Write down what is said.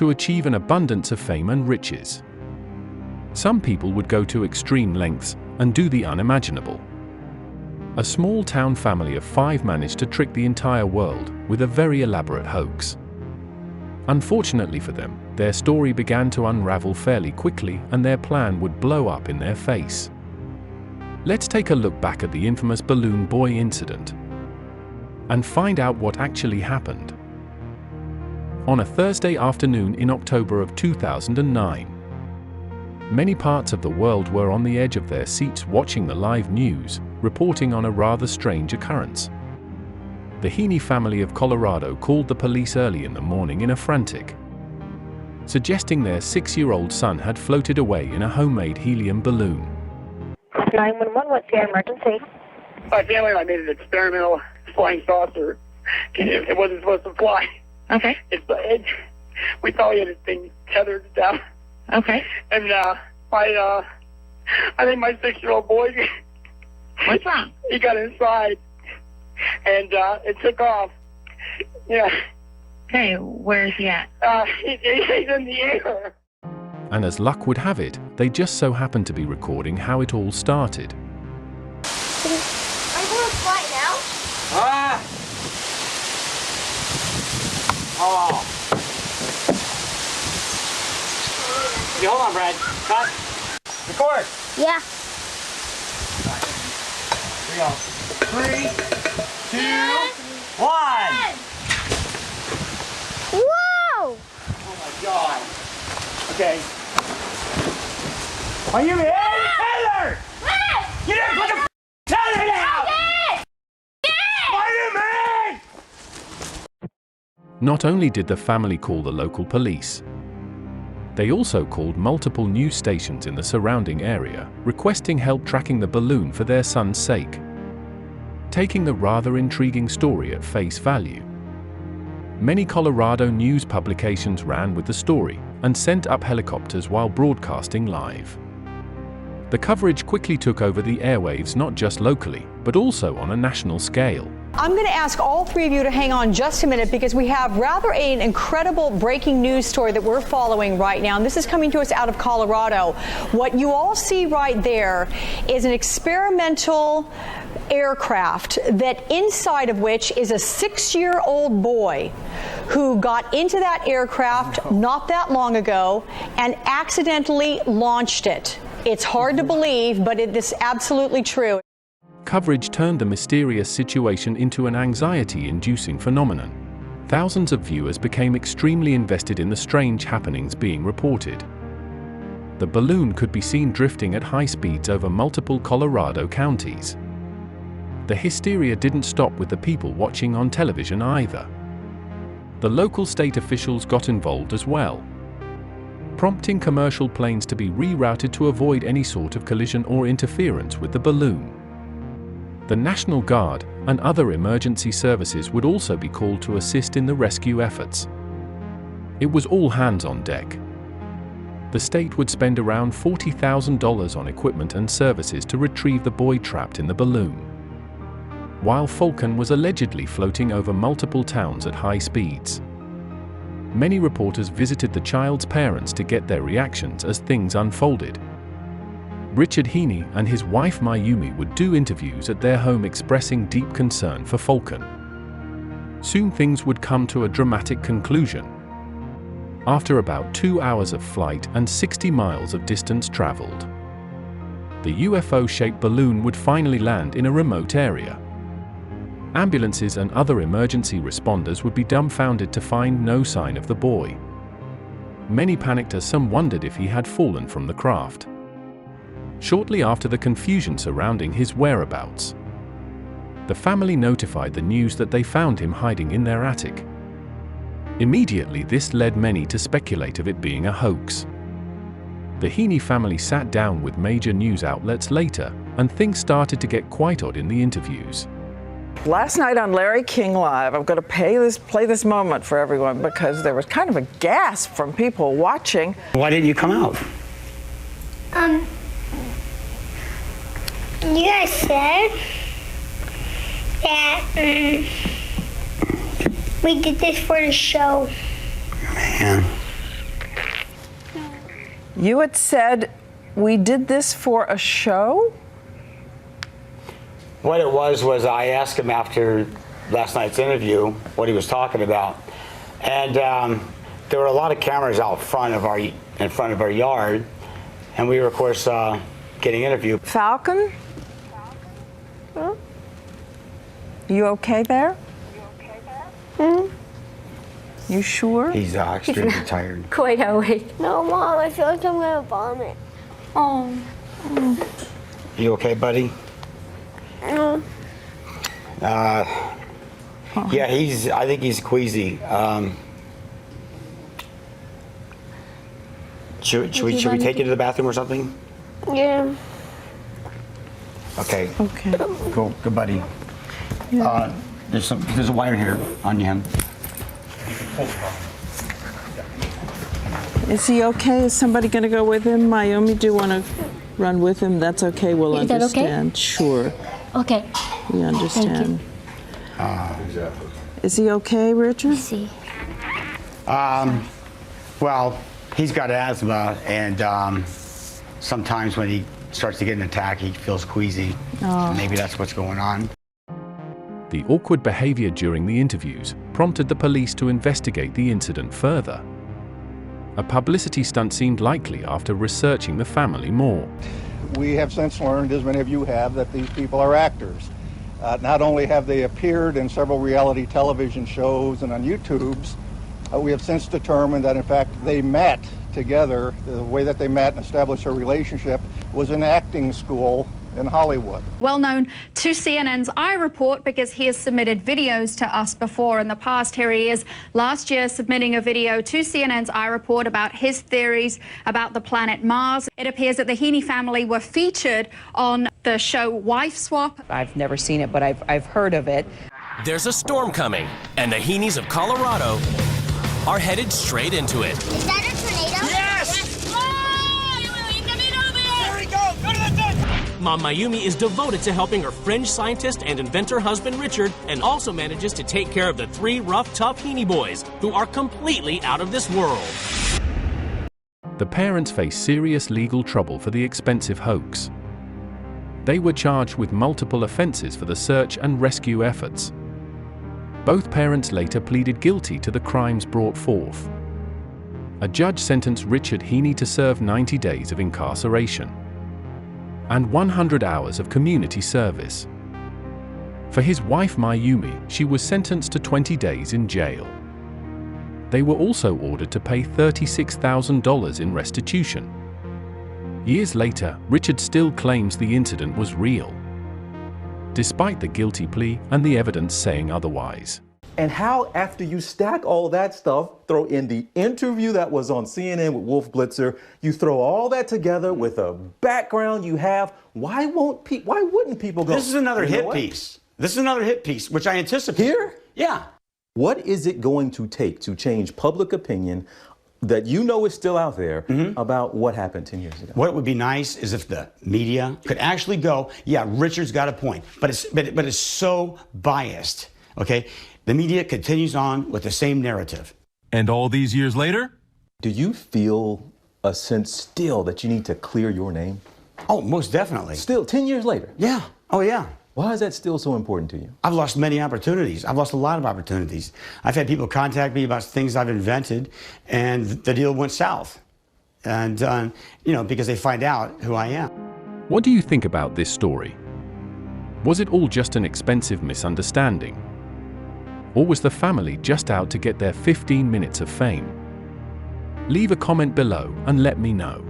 to achieve an abundance of fame and riches. Some people would go to extreme lengths and do the unimaginable. A small town family of 5 managed to trick the entire world with a very elaborate hoax. Unfortunately for them, their story began to unravel fairly quickly and their plan would blow up in their face. Let's take a look back at the infamous balloon boy incident and find out what actually happened. On a Thursday afternoon in October of 2009, many parts of the world were on the edge of their seats watching the live news, reporting on a rather strange occurrence. The Heene family of Colorado called the police early in the morning in a frantic, suggesting their 6-year-old son had floated away in a homemade helium balloon. 911, what's the emergency? My family and I made an experimental flying saucer. It wasn't supposed to fly. Okay. We thought we had this thing tethered down. Okay. And I think my 6-year-old boy, What's wrong? he got inside, and it took off. Yeah. Okay, where is he at? He's in the air. And as luck would have it, they just so happened to be recording how it all started. Are you going to fly now? Oh. Okay, hold on, Brad. Cut. Record. Yeah. Here we go. 3, 2, 1. Whoa! Oh my God. Okay. Are you in? Taylor! Hey! You didn't put the tether down! Fireman! Not only did the family call the local police, they also called multiple news stations in the surrounding area, requesting help tracking the balloon for their son's sake. Taking the rather intriguing story at face value, many Colorado news publications ran with the story and sent up helicopters while broadcasting live. The coverage quickly took over the airwaves not just locally, but also on a national scale. I'm going to ask all 3 of you to hang on just a minute because we have rather an incredible breaking news story that we're following right now, and this is coming to us out of Colorado. What you all see right there is an experimental aircraft that inside of which is a 6-year-old boy who got into that aircraft not that long ago and accidentally launched it. It's hard to believe, but it is absolutely true. Coverage turned the mysterious situation into an anxiety-inducing phenomenon. Thousands of viewers became extremely invested in the strange happenings being reported. The balloon could be seen drifting at high speeds over multiple Colorado counties. The hysteria didn't stop with the people watching on television either. The local state officials got involved as well, prompting commercial planes to be rerouted to avoid any sort of collision or interference with the balloon. The National Guard and other emergency services would also be called to assist in the rescue efforts. It was all hands on deck. The state would spend around $40,000 on equipment and services to retrieve the boy trapped in the balloon, while Falcon was allegedly floating over multiple towns at high speeds. Many reporters visited the child's parents to get their reactions as things unfolded. Richard Heene and his wife Mayumi would do interviews at their home expressing deep concern for Falcon. Soon things would come to a dramatic conclusion. After about 2 hours of flight and 60 miles of distance traveled, the UFO-shaped balloon would finally land in a remote area. Ambulances and other emergency responders would be dumbfounded to find no sign of the boy. Many panicked as some wondered if he had fallen from the craft. Shortly after the confusion surrounding his whereabouts, the family notified the news that they found him hiding in their attic. Immediately, this led many to speculate of it being a hoax. The Heene family sat down with major news outlets later, and things started to get quite odd in the interviews. Last night on Larry King Live, I'm going to play this moment for everyone because there was kind of a gasp from people watching. Why didn't you come out? You guys said that we did this for the show. Man. You had said we did this for a show? What it was I asked him after last night's interview what he was talking about, and there were a lot of cameras out in front of our yard, and we were, of course, getting interviewed. Falcon? Huh? You okay there? You sure? He's extremely tired. Quite awake. No, Mom, I feel like I'm gonna vomit. Oh. You okay, buddy? No. Yeah, I think he's queasy. Should we take you to the bathroom or something? Yeah. Okay. Go, buddy. Yeah. There's a wire here on him. Is he okay? Is somebody going to go with him? Mayumi, do you want to run with him? That's okay. We'll Is that okay? understand. Sure. Okay. We understand. Is he okay, Richard? See. Well, he's got asthma, and sometimes when he starts to get an attack, he feels queasy. Maybe that's what's going on. The awkward behavior during the interviews prompted the police to investigate the incident further. A publicity stunt seemed likely after researching the family more. We have since learned, as many of you have, that these people are actors. Not only have they appeared in several reality television shows and on YouTubes, we have since determined that in fact they met together. The way that they met and established a relationship was in acting school in Hollywood. Well known to CNN's iReport because he has submitted videos to us before in the past. Here he is last year submitting a video to CNN's iReport about his theories about the planet Mars. It appears that the Heene family were featured on the show Wife Swap. I've never seen it, but I've heard of it. There's a storm coming, and the Heenes of Colorado are headed straight into it. Is that a tornado? Yes! There we go! Go to the deck! Mom Mayumi is devoted to helping her fringe scientist and inventor husband Richard, and also manages to take care of the 3 rough, tough Heene boys who are completely out of this world. The parents face serious legal trouble for the expensive hoax. They were charged with multiple offenses for the search and rescue efforts. Both parents later pleaded guilty to the crimes brought forth. A judge sentenced Richard Heene to serve 90 days of incarceration and 100 hours of community service. For his wife Mayumi, she was sentenced to 20 days in jail. They were also ordered to pay $36,000 in restitution. Years later, Richard still claims the incident was real, despite the guilty plea and the evidence saying otherwise. And how, after you stack all that stuff, throw in the interview that was on CNN with Wolf Blitzer, you throw all that together with a background you have, why wouldn't people go? This is another hit piece. This is another hit piece, which I anticipate. Here? Yeah. What is it going to take to change public opinion that you know is still out there about what happened 10 years ago? What would be nice is if the media could actually go, yeah, Richard's got a point, but it's so biased, okay? The media continues on with the same narrative. And all these years later? Do you feel a sense still that you need to clear your name? Oh, most definitely. Still, 10 years later? Yeah. Oh, yeah. Why is that still so important to you? I've lost many opportunities. I've lost a lot of opportunities. I've had people contact me about things I've invented, and the deal went south. And, because they find out who I am. What do you think about this story? Was it all just an expensive misunderstanding? Or was the family just out to get their 15 minutes of fame? Leave a comment below and let me know.